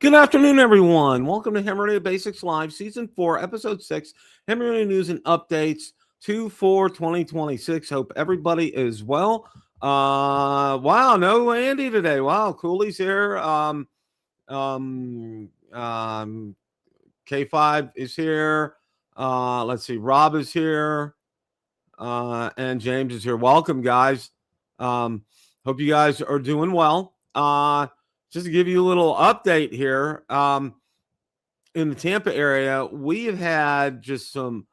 Good afternoon, everyone. Welcome to Hammer Radio Basics Live, Season 4, Episode 6, Hammer Radio News and Updates 2/4/2026. Hope everybody is well. Wow, no Andy today. Wow, Cooley's here. K5 is here. Let's see, Rob is here. And James is here. Welcome, guys. Hope you guys are doing well. Just to give you a little update here, in the Tampa area, we have had just some,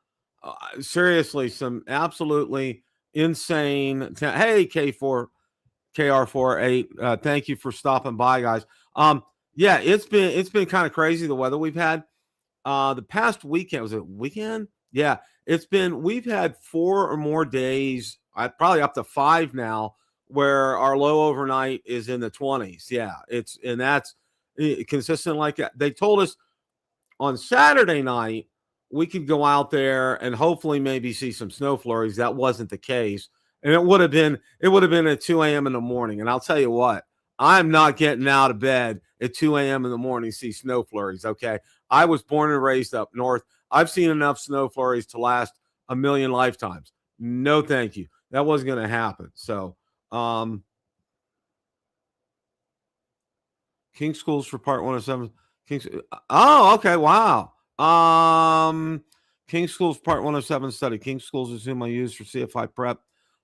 seriously, some absolutely insane. Hey, KR48, thank you for stopping by, guys. Yeah, it's been kind of crazy the weather we've had. The past weekend, was it weekend? Yeah, we've had 4 or more days, probably up to 5 now, where our low overnight is in the 20s. Yeah, that's consistent like that. They told us on Saturday night we could go out there and hopefully maybe see some snow flurries. That wasn't the case. And it would have been at 2 a.m. in the morning. And I'll tell you what, I'm not getting out of bed at 2 a.m. in the morning to see snow flurries, okay? I was born and raised up north. I've seen enough snow flurries to last a million lifetimes. No, thank you. That wasn't going to happen. So, King Schools for Part 107. Oh, okay, wow. King Schools Part 107 study. King Schools is whom I use for CFI prep.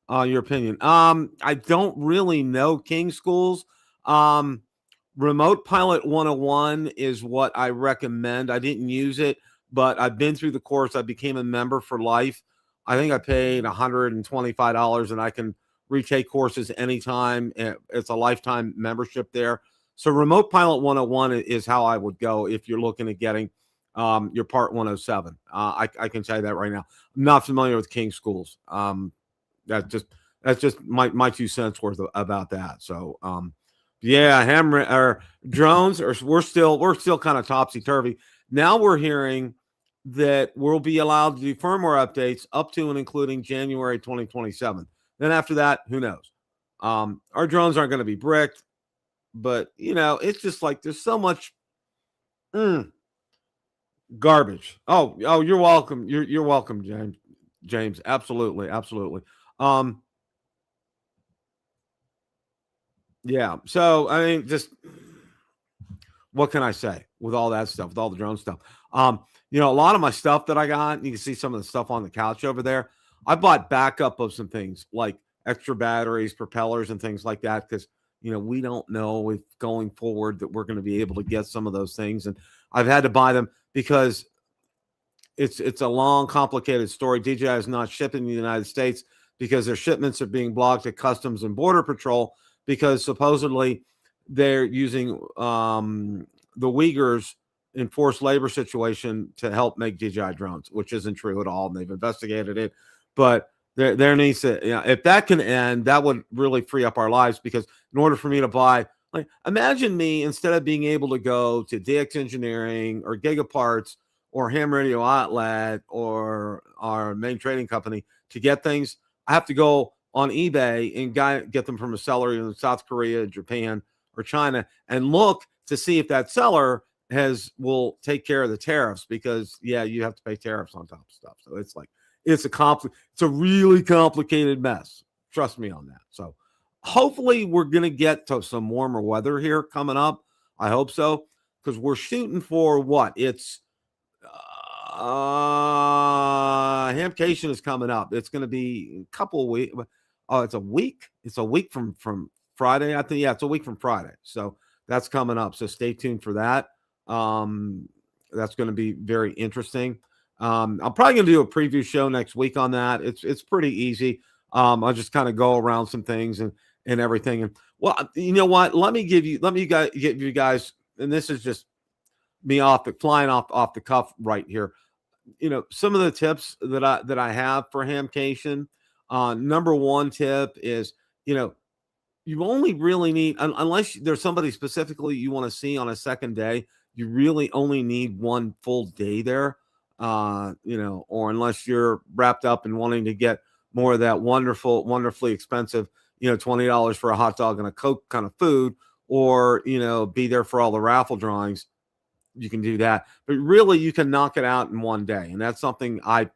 Your opinion? I don't really know King Schools. Remote Pilot 101 is what I recommend. I didn't use it, but I've been through the course. I became a member for life. I think I paid $125, and I can retake courses anytime. It's a lifetime membership there. So Remote Pilot 101 is how I would go if you're looking at getting your Part 107. I can tell you that right now. I'm not familiar with King Schools. That's just my 2 cents worth about that. So yeah, drones we're still kind of topsy-turvy. Now we're hearing that we'll be allowed to do firmware updates up to and including January 2027. Then after that, who knows? Our drones aren't going to be bricked, but it's just like there's so much garbage. Oh, you're welcome. You're welcome, James. Absolutely. Yeah. So I mean, just what can I say with all that stuff, with all the drone stuff? A lot of my stuff that I got, you can see some of the stuff on the couch over there. I bought backup of some things like extra batteries, propellers, and things like that because, we don't know if going forward that we're going to be able to get some of those things. And I've had to buy them because it's a long, complicated story. DJI is not shipping in the United States because their shipments are being blocked at Customs and Border Patrol because supposedly they're using the Uyghurs in forced labor situation to help make DJI drones, which isn't true at all. And they've investigated it. But there needs to, if that can end, that would really free up our lives because in order for me to buy, like, imagine me, instead of being able to go to DX Engineering or Gigaparts or Ham Radio Outlet or our main trading company to get things, I have to go on eBay and get them from a seller in South Korea, Japan, or China and look to see if that seller will take care of the tariffs because, you have to pay tariffs on top of stuff. So it's like, it's a really complicated mess. Trust me on that. So hopefully we're going to get to some warmer weather here coming up. I hope so because we're shooting for what? It's Hamcation is coming up. It's going to be a couple of weeks. Oh, it's a week. It's a week from Friday. I think, it's a week from Friday. So that's coming up. So stay tuned for that. That's going to be very interesting. I'm probably going to do a preview show next week on that. It's pretty easy. I'll just kind of go around some things and everything. And well, you know what? Let me give you guys and this is just me flying off the cuff right here. Some of the tips that I have for hamcation. Number one tip is, you only really need, unless there's somebody specifically you want to see on a second day, you really only need one full day there. Or unless you're wrapped up in wanting to get more of that wonderfully expensive, $20 for a hot dog and a Coke kind of food, or, be there for all the raffle drawings, you can do that. But really, you can knock it out in one day. And that's something I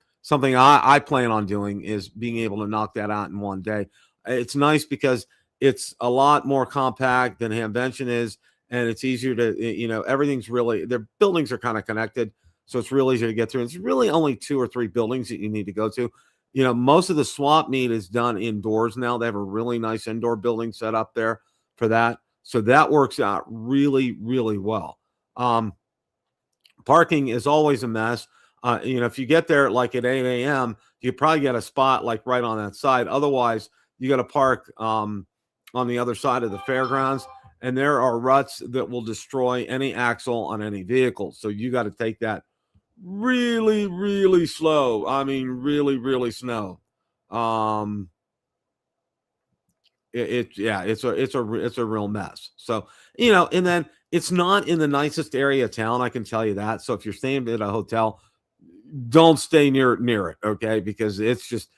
plan on doing, is being able to knock that out in one day. It's nice because it's a lot more compact than Hamvention is, and it's easier to, everything's really, their buildings are kind of connected, so it's really easy to get through. It's really only 2 or 3 buildings that you need to go to. Most of the swap meet is done indoors now. They have a really nice indoor building set up there for that. So that works out really, really well. Parking is always a mess. If you get there like at 8 a.m., you probably get a spot like right on that side. Otherwise, you got to park on the other side of the fairgrounds, and there are ruts that will destroy any axle on any vehicle. So you got to take that really, really slow. I mean, really, really slow. It's a real mess. So, and then it's not in the nicest area of town, I can tell you that. So if you're staying at a hotel, don't stay near it, okay? Because it's just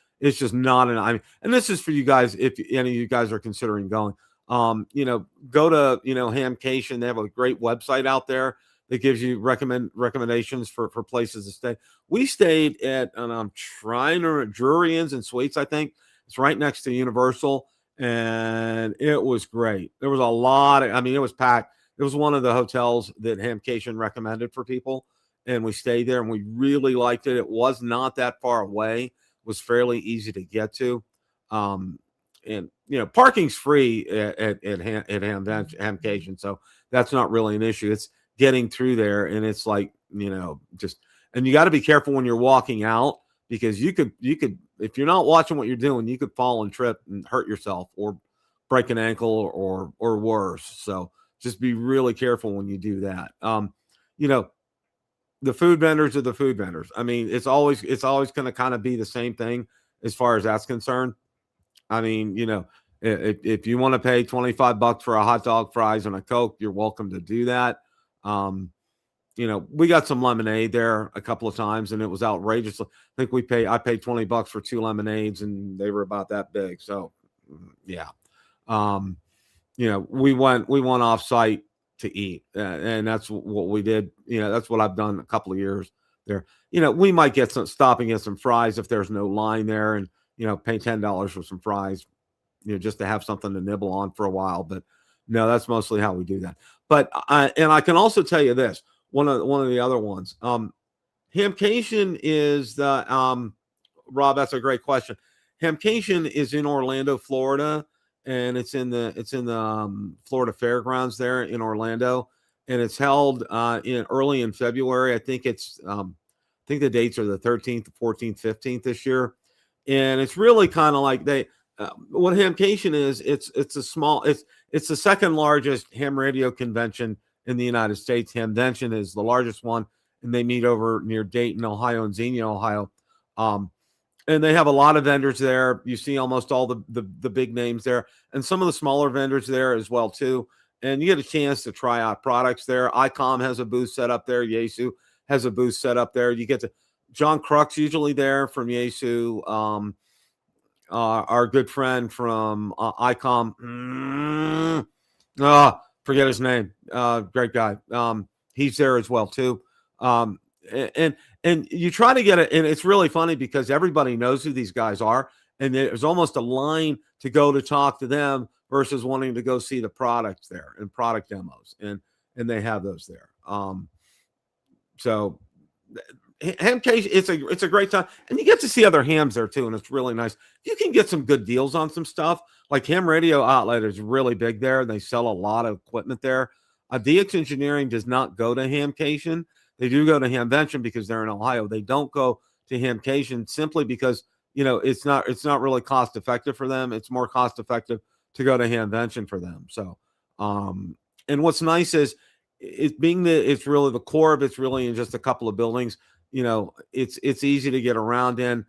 not and this is for you guys, if any of you guys are considering going. Go to, Hamcation. They have a great website out there that gives you recommendations for places to stay. We stayed at, and I'm trying to, Drury Inns and Suites, I think. It's right next to Universal, and it was great. There was a lot of, it was packed. It was one of the hotels that Hamcation recommended for people, and we stayed there, and we really liked it. It was not that far away. It was fairly easy to get to. And parking's free at Hamcation, so that's not really an issue. It's getting through there, and it's like, and you got to be careful when you're walking out, because you could if you're not watching what you're doing, you could fall and trip and hurt yourself or break an ankle or worse. So just be really careful when you do that. The food vendors are the food vendors. It's always going to kind of be the same thing as far as that's concerned. If you want to pay $25 for a hot dog, fries, and a Coke, you're welcome to do that. We got some lemonade there a couple of times, and it was outrageous. I think I paid $20 for 2 lemonades, and they were about that big. So, yeah. We went off site to eat, and that's what we did. That's what I've done a couple of years there. We might stop and get some fries if there's no line there, and pay $10 for some fries, just to have something to nibble on for a while. But no, that's mostly how we do that. But and I can also tell you this, one of the other ones, Hamcation is the Rob, that's a great question. Hamcation is in Orlando, Florida, and it's in the Florida Fairgrounds there in Orlando, and it's held early in February. I think the dates are the 13th, 14th, 15th this year. And it's really kind of like what Hamcation is. It's the second largest ham radio convention in the United States. Hamvention is the largest one, and they meet over near Dayton, Ohio, and Xenia, Ohio. And they have a lot of vendors there. You see almost all the big names there, and some of the smaller vendors there as well too. And you get a chance to try out products there. ICOM has a booth set up there. Yaesu has a booth set up there. You get to John Kruk's usually there from Yaesu. Our good friend from ICOM. Forget his name. Great guy. He's there as well too. And you try to get it, and it's really funny because everybody knows who these guys are, and there's almost a line to go to talk to them versus wanting to go see the products there and product demos, and they have those there. So Hamcation, it's a great time, and you get to see other hams there too, and it's really nice. You can get some good deals on some stuff. Like Ham Radio Outlet is really big there. They sell a lot of equipment there. DX Engineering does not go to Hamcation. They do go to Hamvention because they're in Ohio. They don't go to Hamcation simply because it's not really cost effective for them. It's more cost effective to go to Hamvention for them. So, and what's nice is it being it's really the core of it's really in just a couple of buildings. It's easy to get around in.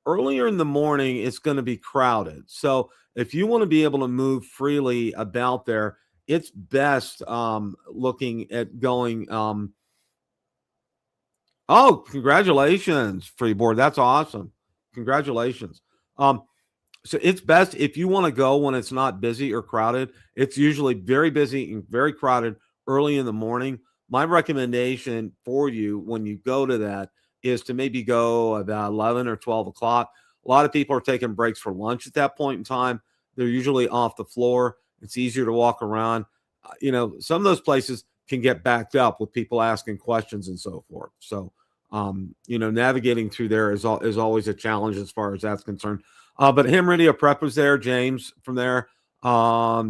Earlier in the morning, it's going to be crowded. So if you want to be able to move freely about there, it's best looking at going. Oh, congratulations, Freeboard. That's awesome. Congratulations. So it's best if you want to go when it's not busy or crowded. It's usually very busy and very crowded early in the morning. My recommendation for you when you go to that is to maybe go about 11 or 12 o'clock. A lot of people are taking breaks for lunch at that point in time. They're usually off the floor. It's easier to walk around. Some of those places can get backed up with people asking questions and so forth. So, navigating through there is always a challenge as far as that's concerned. But Ham Radio Prep was there. James from there.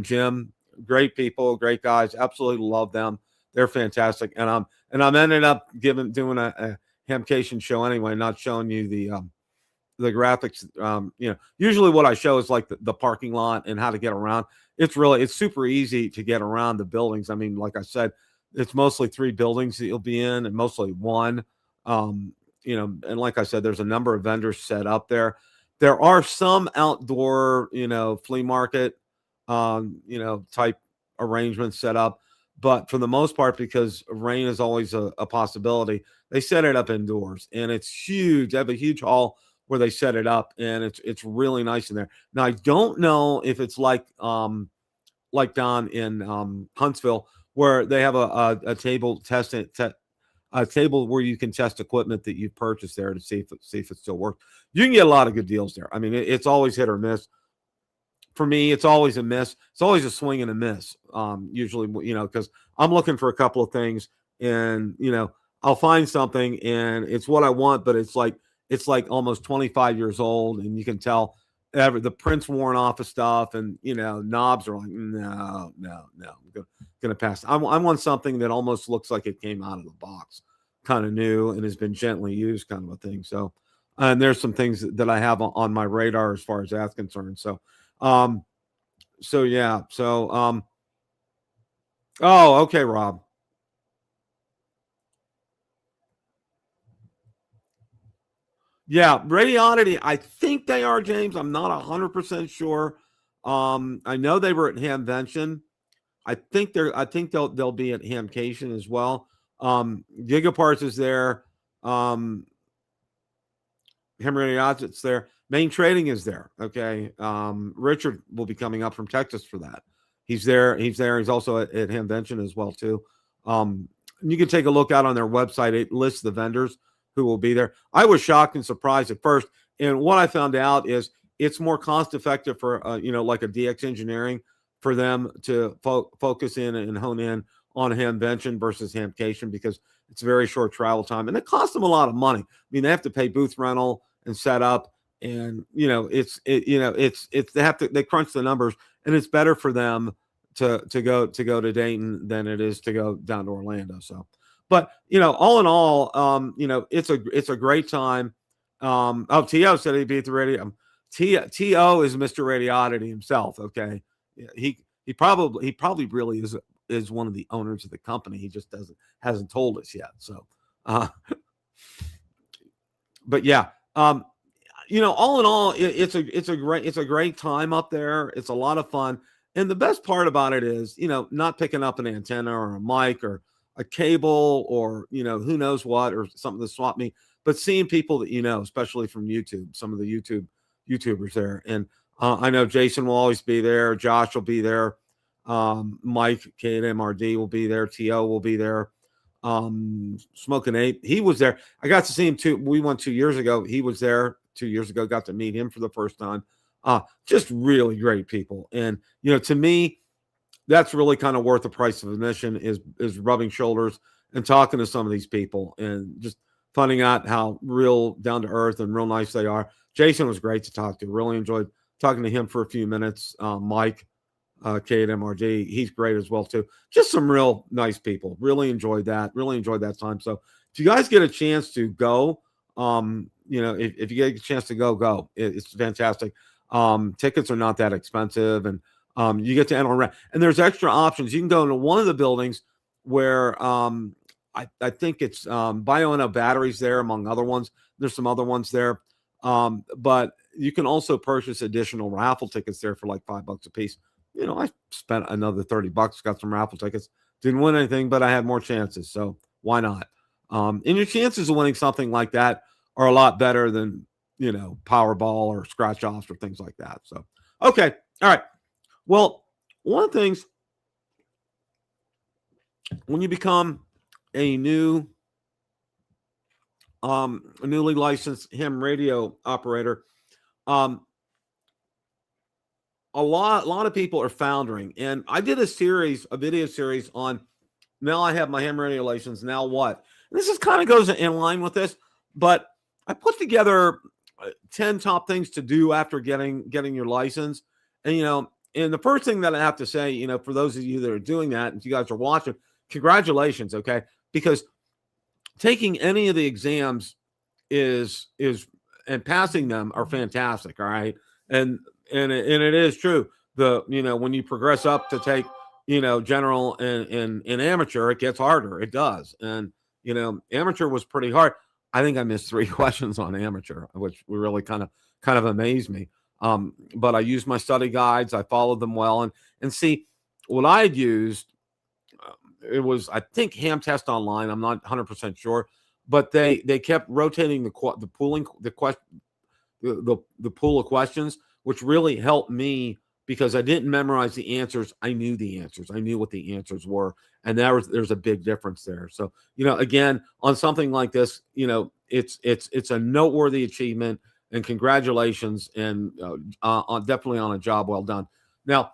Jim, great people, great guys. Absolutely love them. They're fantastic. And I'm ended up doing a Hamcation show anyway, not showing you the graphics. Usually what I show is like the parking lot and how to get around. It's super easy to get around the buildings. I mean, like I said, it's mostly 3 buildings that you'll be in and mostly one. And like I said, there's a number of vendors set up there. There are some outdoor, flea market, type arrangements set up. But for the most part, because rain is always a possibility, they set it up indoors. And it's huge. They have a huge hall where they set it up. And it's really nice in there. Now, I don't know if it's like down in Huntsville, where they have a table a table where you can test equipment that you've purchased there to see if it still works. You can get a lot of good deals there. I mean, it's always hit or miss. For me, it's always a miss. It's always a swing and a miss. Usually, because I'm looking for a couple of things, and I'll find something, and it's what I want, but it's like almost 25 years old, and you can tell the print's worn off of stuff, and knobs are like, no, I'm gonna pass. I want something that almost looks like it came out of the box, kind of new and has been gently used, kind of a thing. So, and there's some things that I have on my radar as far as that's concerned. So, yeah. So, oh, okay, Rob. Yeah, Radioddity, I think they are, James. I'm not 100% sure. I know they were at Hamvention. I think they'll be at Hamcation as well. Gigaparts is there. Ham Radioddit's there. Main Trading is there. Okay. Richard will be coming up from Texas for that. He's there. He's also at Hamvention as well too. You can take a look out on their website. It lists the vendors who will be there. I was shocked and surprised at first. And what I found out is it's more cost effective for, like a DX Engineering, for them to focus in and hone in on Hamvention versus Hamcation, because it's very short travel time. And it costs them a lot of money. I mean, they have to pay booth rental and set up. And, they crunch the numbers, and it's better for them to go to Dayton than it is to go down to Orlando. So, but all in all, it's a great time. T.O. said he'd be at the radio. T.O. is Mr. Radioddity himself. Okay, he probably really is one of the owners of the company. He just hasn't told us yet. So, but yeah, all in all, it's a great time up there. It's a lot of fun, and the best part about it is not picking up an antenna or a mic or a cable or who knows what, or something to swap me, but seeing people that especially from YouTube, some of the YouTubers there. And I know Jason will always be there, Josh will be there, Mike KMRD will be there, TO will be there, Smoking Ape, he was there. I got to see him too. We went 2 years ago. He was there 2 years ago, got to meet him for the first time. Just really great people. And to me, that's really kind of worth the price of admission, is rubbing shoulders and talking to some of these people and just finding out how real down to earth and real nice they are. Jason was great to talk to. Really enjoyed talking to him for a few minutes. Mike, KMRD, he's great as well too. Just some real nice people. Really enjoyed that. Really enjoyed that time. So if you guys get a chance to go, if you get a chance to go. It's fantastic. Tickets are not that expensive, and you get to enter around. And there's extra options. You can go into one of the buildings where I think it's Bioenno batteries there, among other ones. There's some other ones there. But you can also purchase additional raffle tickets there for like $5 a piece. You know, I spent another $30, got some raffle tickets. Didn't win anything, but I had more chances. So why not? And your chances of winning something like that are a lot better than, you know, Powerball or scratch offs or things like that. So, okay. All right. Well, one of the things when you become a newly licensed ham radio operator, a lot of people are foundering. And I did a video series on, now I have my ham radio license. Now what? And this is kind of goes in line with this, but I put together 10 top things to do after getting your license. And, you know, and the first thing that I have to say, you know, for those of you that are doing that, if you guys are watching, congratulations. Okay. Because taking any of the exams is and passing them are fantastic. All right. And it is true. You know, when you progress up to take, you know, general and amateur, it gets harder. It does. And, you know, amateur was pretty hard. I think I missed 3 questions on amateur, which really kind of amazed me. But I used my study guides. I followed them well. And see, what I had used, it was, I think, Ham Test Online. I'm not 100% sure. But they kept rotating the pool of questions, which really helped me because I didn't memorize the answers. I knew the answers. I knew what the answers were. And there's a big difference there. So, you know, again, on something like this, you know, it's a noteworthy achievement, and congratulations, and definitely on a job well done. Now,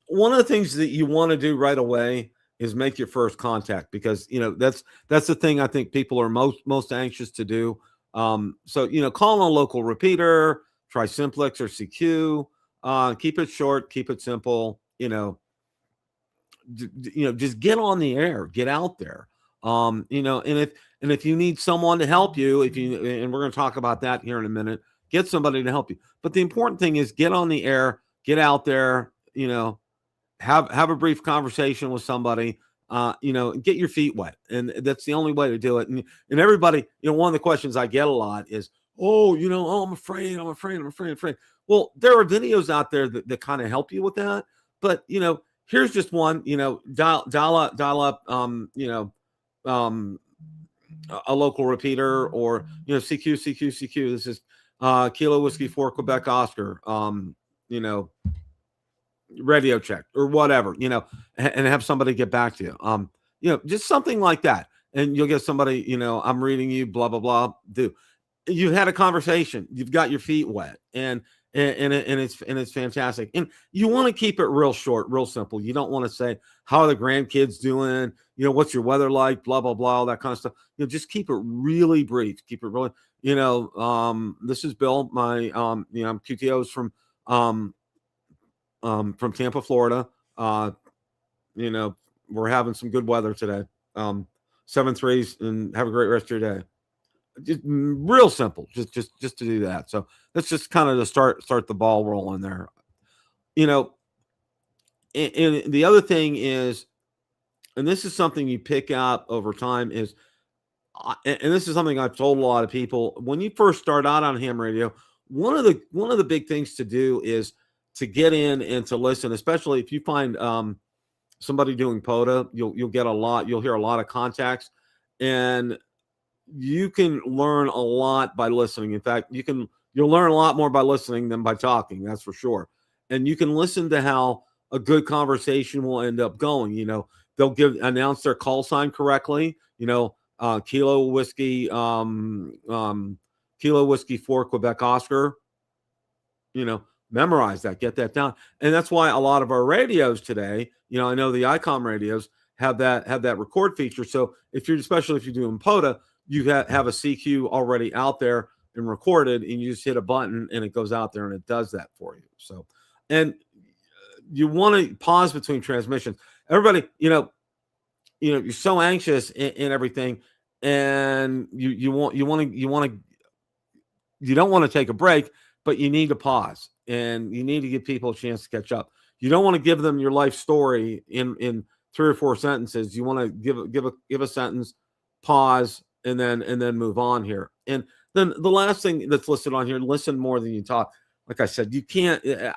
one of the things that you want to do right away is make your first contact, because, you know, that's the thing I think people are most anxious to do. So, you know, call on a local repeater, try Simplex or CQ, keep it short, keep it simple, you know, just get on the air, get out there. You know, and if you need someone to help you, and we're going to talk about that here in a minute, get somebody to help you. But the important thing is get on the air, get out there, you know, have a brief conversation with somebody, you know, get your feet wet. And that's the only way to do it. And everybody, you know, one of the questions I get a lot is, oh, you know, I'm afraid. Well, there are videos out there that kind of help you with that. But, you know, here's just one, you know, dial up, you know, a local repeater, or, you know, CQ. This is Kilo Whiskey 4 Quebec Oscar, you know, radio check or whatever, you know, and have somebody get back to you. You know, just something like that. And you'll get somebody, you know, I'm reading you, blah, blah, blah. You had a conversation, you've got your feet wet, and it's fantastic. And you want to keep it real short, real simple. You don't want to say, how are the grandkids doing? You know, what's your weather like? Blah, blah, blah, all that kind of stuff. You know, just keep it really brief. Keep it really, you know, this is Bill. My, you know, I'm QTOs from Tampa, Florida. You know, we're having some good weather today. 7.3s, and have a great rest of your day. Just real simple, just to do that. So that's just kind of to start the ball rolling there. You know, and the other thing is, and this is something you pick out over time, is, and this is something I've told a lot of people, when you first start out on ham radio, one of the big things to do is to get in and to listen, especially if you find somebody doing POTA, you'll hear a lot of contacts, and you can learn a lot by listening. In fact, you'll learn a lot more by listening than by talking. That's for sure. And you can listen to how a good conversation will end up going. You know, they'll announce their call sign correctly. You know, Kilo Whiskey 4 Quebec Oscar. You know, memorize that, get that down. And that's why a lot of our radios today, you know, I know the ICOM radios have that record feature. So especially if you're doing POTA, you have a CQ already out there and recorded, and you just hit a button and it goes out there and it does that for you. So, and you want to pause between transmissions. Everybody, you know, you're so anxious in everything, and you don't want to take a break, but you need to pause, and you need to give people a chance to catch up. You don't want to give them your life story in 3 or 4 sentences. You want to give a sentence, pause, and then move on here. And then the last thing that's listed on here: listen more than you talk. Like I said,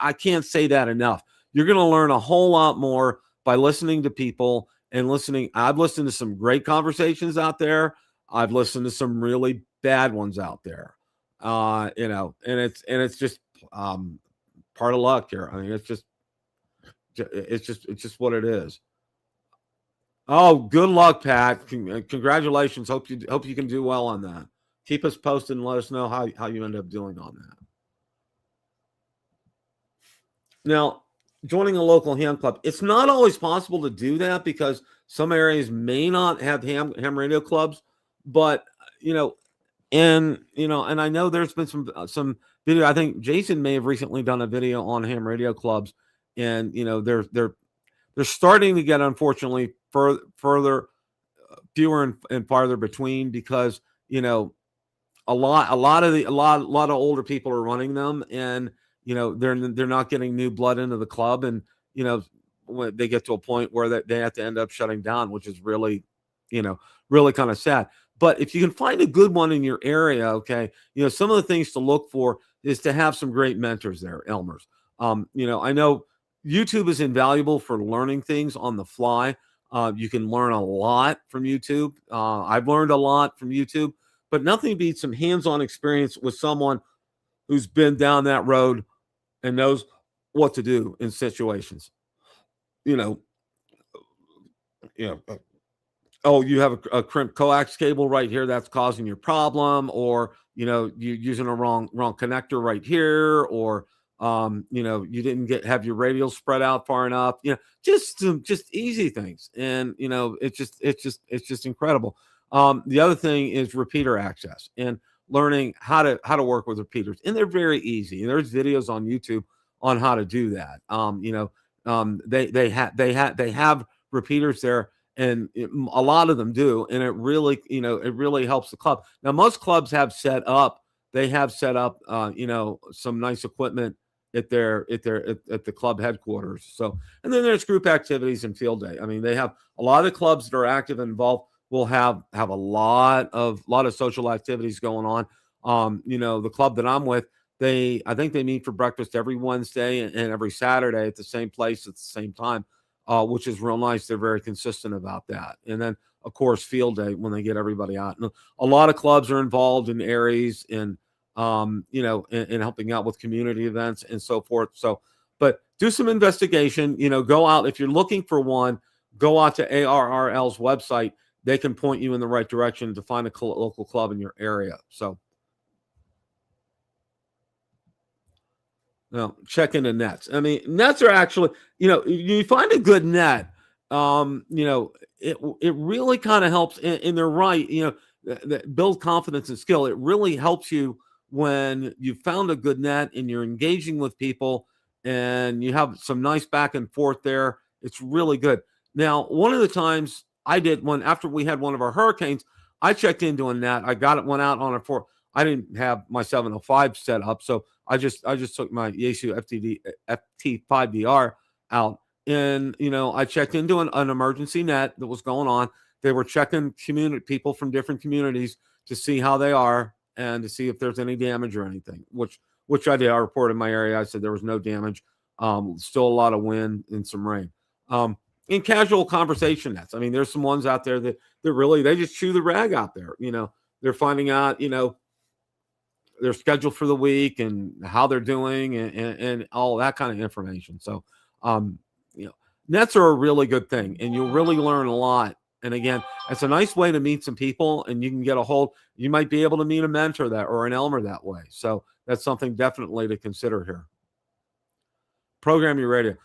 I can't say that enough. You're going to learn a whole lot more by listening to people and listening. I've listened to some great conversations out there. I've listened to some really bad ones out there. You know, and it's just part of luck here. I mean, it's just what it is. Oh, good luck, Pat. Congratulations. Hope you can do well on that. Keep us posted and let us know how you end up doing on that. Now, joining a local ham club, it's not always possible to do that because some areas may not have ham radio clubs, but you know, and I know there's been some video. I think Jason may have recently done a video on ham radio clubs, and they're starting to get, unfortunately, further fewer and farther between because a lot of older people are running them, and they're not getting new blood into the club, and when they get to a point where they have to end up shutting down, which is really really kind of sad. But if you can find a good one in your area, okay, some of the things to look for is to have some great mentors there, Elmers. I know YouTube is invaluable for learning things on the fly. You can learn a lot from YouTube. I've learned a lot from YouTube, but nothing beats some hands-on experience with someone who's been down that road and knows what to do in situations. Oh, you have a crimped coax cable right here that's causing your problem, or you're using a wrong connector right here, or you didn't have your radials spread out far enough. Just easy things, and it's just incredible. The other thing is repeater access and learning how to work with repeaters, and they're very easy. And there's videos on YouTube on how to do that. They have repeaters there, and a lot of them do, and it really helps the club. Now, most clubs have set up some nice equipment at the club headquarters. So, and then there's group activities and field day. I mean, they have a lot of clubs that are active and involved will have a lot of social activities going on. The club that I'm with, I think they meet for breakfast every Wednesday and every Saturday at the same place at the same time, which is real nice. They're very consistent about that. And then, of course, field day when they get everybody out. And a lot of clubs are involved in areas in helping out with community events and so forth. So, but do some investigation. Go out if you're looking for one. Go out to ARRL's website. They can point you in the right direction to find a local club in your area. So. No, check into nets. I mean, nets are actually, you find a good net, it really kind of helps, and they're right, build confidence and skill. It really helps you when you found a good net and you're engaging with people and you have some nice back and forth there. It's really good. Now, one of the times I did one after we had one of our hurricanes, I checked into a net. I went out on a four. I didn't have my 705 set up, so I just took my Yaesu FT-5R out, and I checked into an emergency net that was going on. They were checking people from different communities to see how they are and to see if there's any damage or anything. Which I did. I reported in my area. I said there was no damage. Still a lot of wind and some rain. In casual conversation nets, I mean, there's some ones out there that really they just chew the rag out there. They're finding out their schedule for the week and how they're doing and all that kind of information. So, nets are a really good thing, and you'll really learn a lot. And again, it's a nice way to meet some people, and you can get you might be able to meet a mentor or an Elmer that way. So that's something definitely to consider here. Program your radio.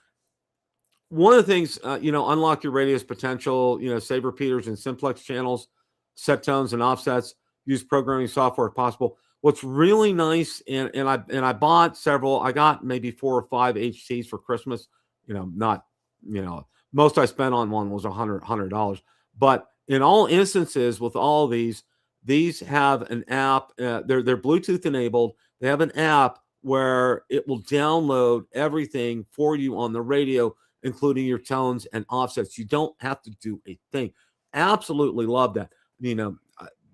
One of the things, unlock your radio's potential, save repeaters and simplex channels, set tones and offsets, use programming software if possible. What's really nice, and I bought several. I got maybe 4 or 5 HTs for Christmas. Most I spent on one was $100. But in all instances, with all these have an app. They're Bluetooth enabled. They have an app where it will download everything for you on the radio, including your tones and offsets. You don't have to do a thing. Absolutely love that.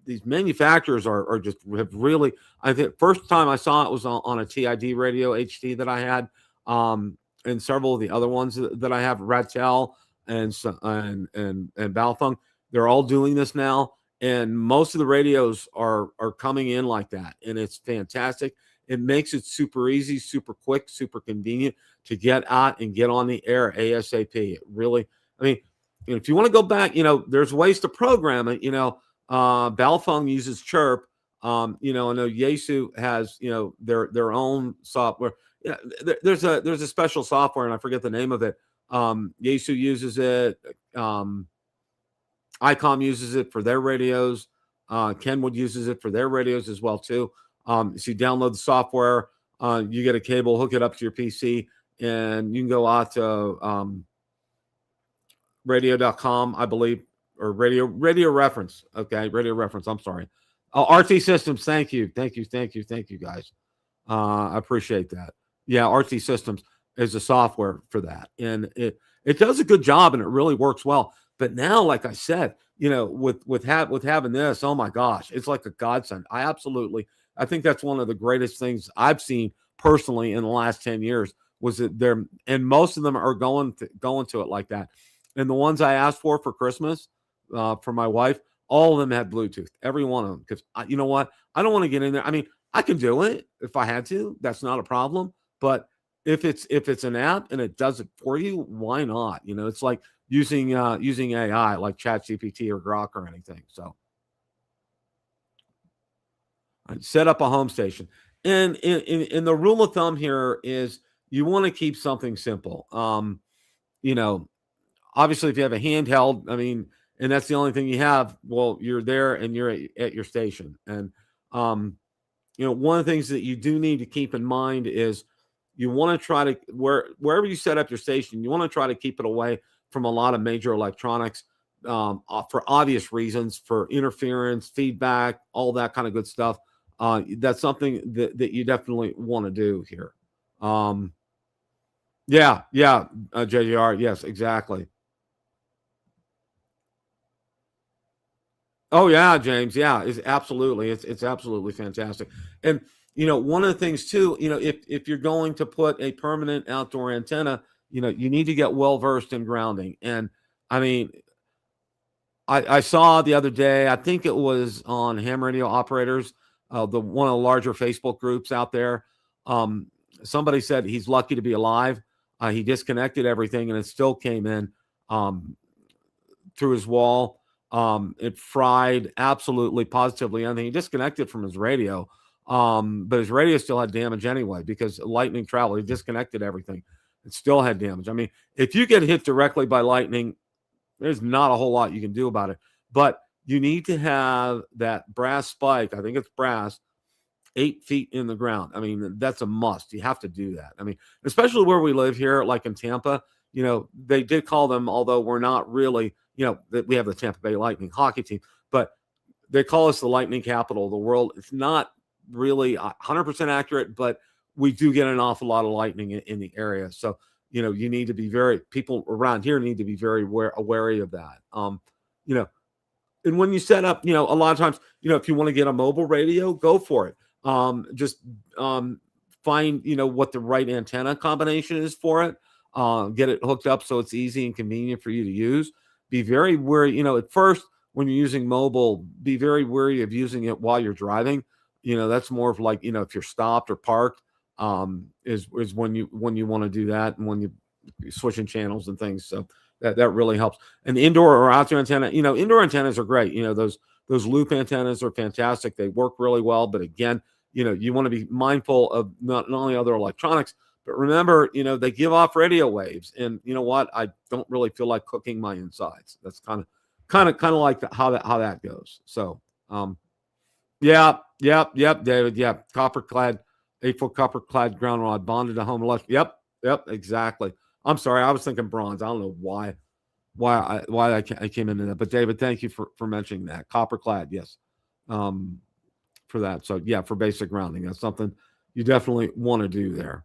These manufacturers are just have really. I think first time I saw it was on a TIDRADIO HD that I had, and several of the other ones that I have, Ratel and Baofeng. They're all doing this now, and most of the radios are coming in like that, and it's fantastic. It makes it super easy, super quick, super convenient to get out and get on the air ASAP. It really, I mean, if you want to go back, there's ways to program it. Baofeng uses Chirp. I know Yaesu has, their own software. There's a special software, and I forget the name of it. Yaesu uses it. ICOM uses it for their radios. Kenwood uses it for their radios as well too. So you download the software, you get a cable, hook it up to your PC, and you can go out to radio.com, I believe, or radio reference. Okay, radio reference. I'm sorry. RT Systems. Thank you, guys. I appreciate that. Yeah, RT Systems is a software for that, and it does a good job, and it really works well. But now, like I said, with having this, oh my gosh, it's like a godsend. I think that's one of the greatest things I've seen personally in the last 10 years was that and most of them are going to it like that. And the ones I asked for Christmas, for my wife, all of them had Bluetooth, every one of them. Because you know what? I don't want to get in there. I mean, I can do it if I had to. That's not a problem. But if it's an app and it does it for you, why not? It's like using AI like ChatGPT or Grok or anything. So set up a home station. And in the rule of thumb here is you want to keep something simple. Obviously, if you have a handheld, and that's the only thing you have, well, you're there and you're at your station. And, one of the things that you do need to keep in mind is you want to try to, wherever you set up your station, you want to try to keep it away from a lot of major electronics for obvious reasons, for interference, feedback, all that kind of good stuff. That's something that you definitely want to do here. JGR. Yes, exactly. Oh yeah, James. Yeah, it's absolutely. It's absolutely fantastic. And one of the things too, if you're going to put a permanent outdoor antenna, you need to get well versed in grounding. And I saw the other day, I think it was on ham radio operators, one of the larger Facebook groups out there. Somebody said he's lucky to be alive. He disconnected everything and it still came in through his wall. It fried absolutely positively anything. He disconnected from his radio, but his radio still had damage anyway because lightning traveled. He disconnected everything. It still had damage. If you get hit directly by lightning, there's not a whole lot you can do about it. But you need to have that brass spike. I think it's brass, 8 feet in the ground. That's a must. You have to do that. Especially where we live here, like in Tampa, they did call them, although we're not really, that we have the Tampa Bay Lightning hockey team, but they call us the lightning capital of the world. It's not really 100% accurate, but we do get an awful lot of lightning in the area. So, you need to be people around here need to be very wary of that. And when you set up, a lot of times, if you want to get a mobile radio, go for it. Just find, what the right antenna combination is for it. Get it hooked up so it's easy and convenient for you to use. Be very wary, at first when you're using mobile, be very wary of using it while you're driving. That's more of like, if you're stopped or parked, is when you want to do that and when you're switching channels and things. So that really helps. And indoor or outdoor antenna, indoor antennas are great. Those loop antennas are fantastic. They work really well. But again, you want to be mindful of not only other electronics, but remember, they give off radio waves. And you know what? I don't really feel like cooking my insides. That's kind of like how that goes. So, yep, David. Yeah. Copper clad, 8-foot copper clad ground rod bonded to home electric. Yep, exactly. I'm sorry. I was thinking bronze. I don't know why I came into that. But David, thank you for mentioning that. Copper clad. Yes. For that. So yeah, for basic grounding, that's something you definitely want to do there.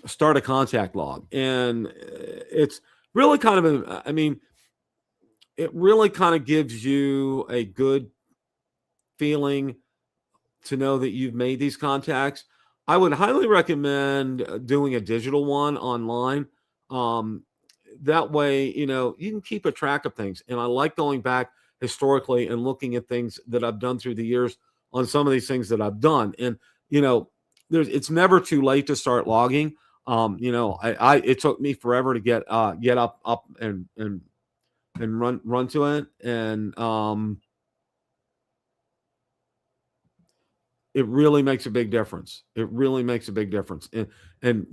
start a contact log. And it's really kind of, it really kind of gives you a good feeling to know that you've made these contacts. I would highly recommend doing a digital one online. That way, you can keep a track of things. And I like going back historically and looking at things that I've done through the years on some of these things that I've done. And, it's never too late to start logging. It took me forever to get up and run to it. And, it really makes a big difference. It really makes a big difference. And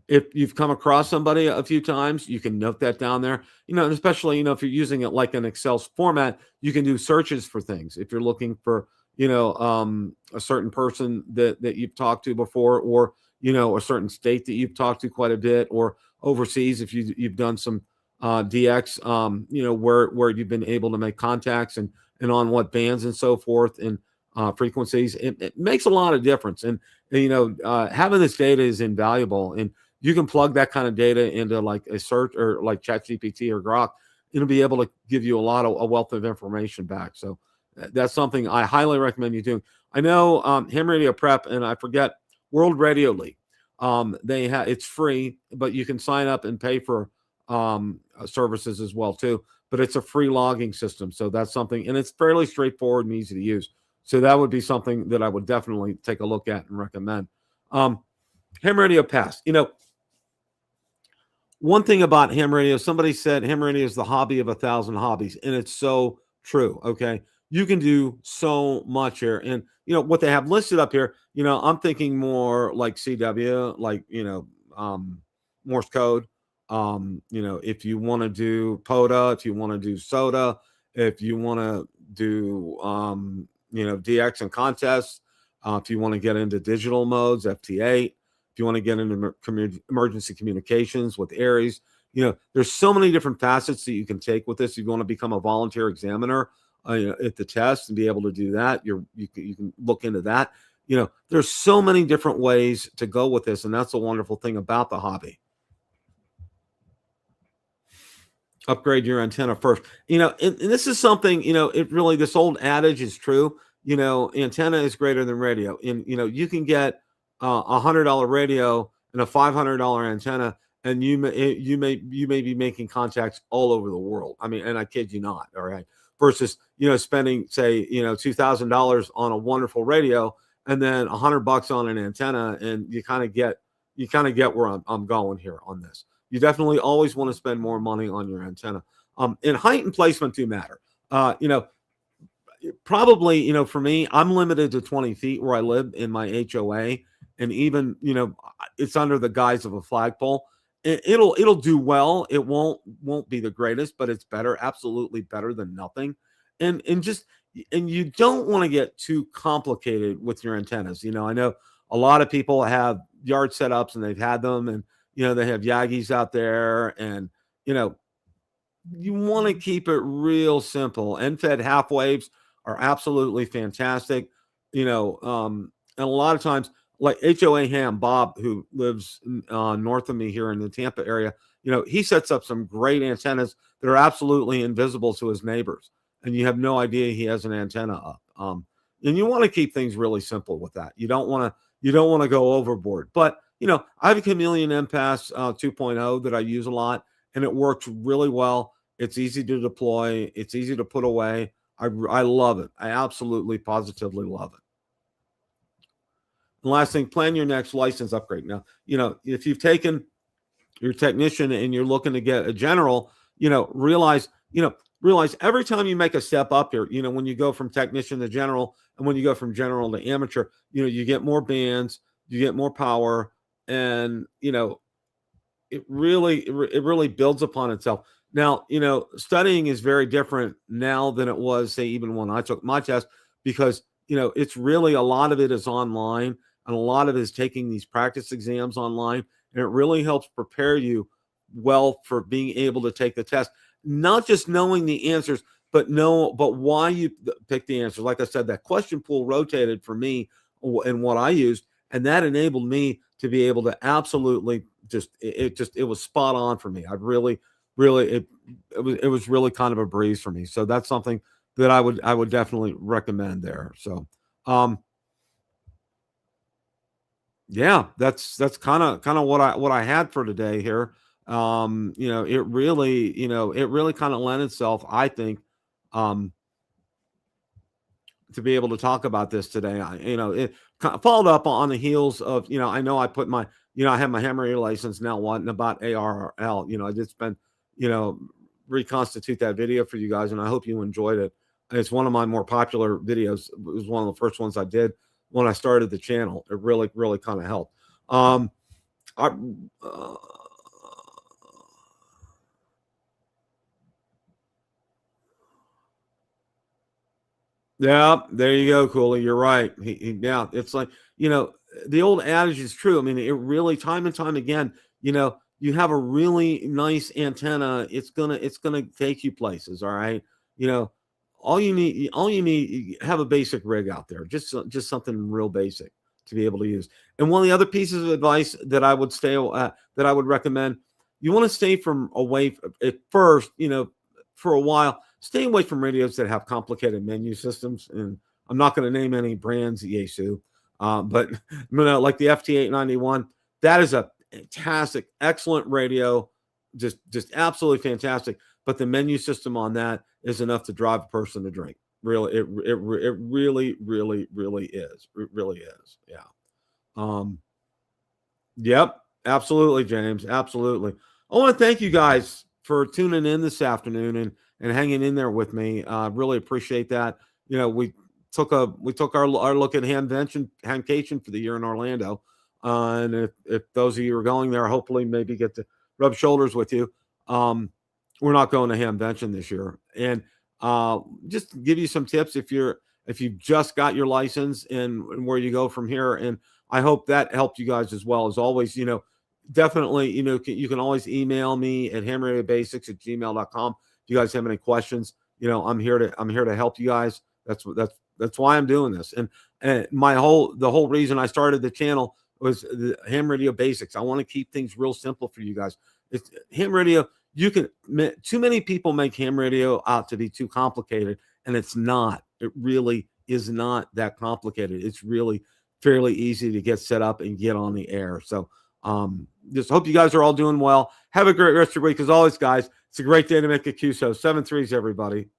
if you've come across somebody a few times, you can note that down there. And especially, if you're using it like an Excel format, you can do searches for things. If you're looking for, a certain person that you've talked to before, or, a certain state that you've talked to quite a bit, or overseas, if you've done some DX, where you've been able to make contacts and on what bands and so forth. And frequencies, it makes a lot of difference. And having this data is invaluable, and you can plug that kind of data into like a search or like ChatGPT or Grok. It'll be able to give you a wealth of information back. So that's something I highly recommend you doing. I know Ham Radio Prep, and I forget World Radio League. It's free, but you can sign up and pay for services as well too. But it's a free logging system, so that's something, and it's fairly straightforward and easy to use. So that would be something that I would definitely take a look at and recommend. Ham Radio Pass. One thing about ham radio, somebody said ham radio is the hobby of 1,000 hobbies, and it's so true. Okay, you can do so much here, and what they have listed up here. I'm thinking more like CW, like Morse code. If you want to do POTA, if you want to do SOTA, if you want to do DX and contests, if you want to get into digital modes, FT8, if you want to get into emergency communications with Aries, there's so many different facets that you can take with this. If you want to become a volunteer examiner at the test and be able to do that, you can look into that. There's so many different ways to go with this, and that's a wonderful thing about the hobby. Upgrade your antenna first. And this is something, this old adage is true. Antenna is greater than radio. And, you can get $100 radio and a $500 antenna, and you may be making contacts all over the world. And I kid you not. All right. Versus, spending, say, $2,000 on a wonderful radio and then $100 on an antenna. And you kind of get where I'm going here on this. You definitely always want to spend more money on your antenna. And height and placement do matter. Probably, for me, I'm limited to 20 feet where I live in my HOA. And even, it's under the guise of a flagpole. It'll do well. It won't be the greatest, but it's better, absolutely better than nothing. And you don't want to get too complicated with your antennas. I know a lot of people have yard setups and they've had them, and they have Yagis out there, and, you want to keep it real simple. End-fed half waves are absolutely fantastic. And a lot of times, like HOA Ham, Bob, who lives north of me here in the Tampa area, he sets up some great antennas that are absolutely invisible to his neighbors. And you have no idea he has an antenna up. And you want to keep things really simple with that. You don't want to go overboard. But I have a Chameleon MPass 2.0 that I use a lot, and it works really well. It's easy to deploy. It's easy to put away. I love it. I absolutely, positively love it. And last thing, plan your next license upgrade. Now, if you've taken your technician and you're looking to get a general, realize every time you make a step up here, when you go from technician to general, and when you go from general to amateur, you get more bands, you get more power. And, it really builds upon itself. Now, studying is very different now than it was, say, even when I took my test, because, it's really, a lot of it is online, and a lot of it is taking these practice exams online. And it really helps prepare you well for being able to take the test, not just knowing the answers, but why you pick the answers. Like I said, that question pool rotated for me and what I used, and that enabled me to be able to absolutely it was spot on for me. I really, it was really kind of a breeze for me. So that's something that I would definitely recommend there. So, yeah, that's kind of what I had for today here. It really kind of lent itself, I think, to be able to talk about this today. It kind of followed up on the heels of, I know I put my, I have my ham radio license now, wanting about ARRL. I just been, reconstitute that video for you guys, and I hope you enjoyed it. It's one of my more popular videos. It was one of the first ones I did when I started the channel. It really, really kind of helped. Yeah, there you go, Cooley. You're right. Yeah, it's like, the old adage is true. I mean, it really, time and time again, you have a really nice antenna, it's gonna take you places. All right. All you need, have a basic rig out there, just something real basic to be able to use. And one of the other pieces of advice that I would that I would recommend, you want to stay from away at first, for a while, stay away from radios that have complicated menu systems. And I'm not going to name any brands, Yaesu, but like the FT-891, that is a fantastic, excellent radio, just absolutely fantastic. But the menu system on that is enough to drive a person to drink. Really, it really, really, really is. It really is. Yeah. Yep. Absolutely, James. Absolutely. I want to thank you guys for tuning in this afternoon and hanging in there with me. Really appreciate that. We took our look at Handcation for the year in Orlando. And if those of you are going there, hopefully maybe get to rub shoulders with you. We're not going to Hamvention this year. And just to give you some tips if you've just got your license and where you go from here. And I hope that helped you guys as well. As always, definitely, you can always email me at hamradiobasics@gmail.com. If you guys have any questions, I'm here to help you guys. That's why I'm doing this. And the whole reason I started the channel was the ham radio basics. I want to keep things real simple for you guys. It's ham radio. Too many people make ham radio out to be too complicated, and it's not. It really is not that complicated. It's really fairly easy to get set up and get on the air. So just hope you guys are all doing well. Have a great rest of your week. As always, guys, it's a great day to make a QSO. 7 3s, everybody.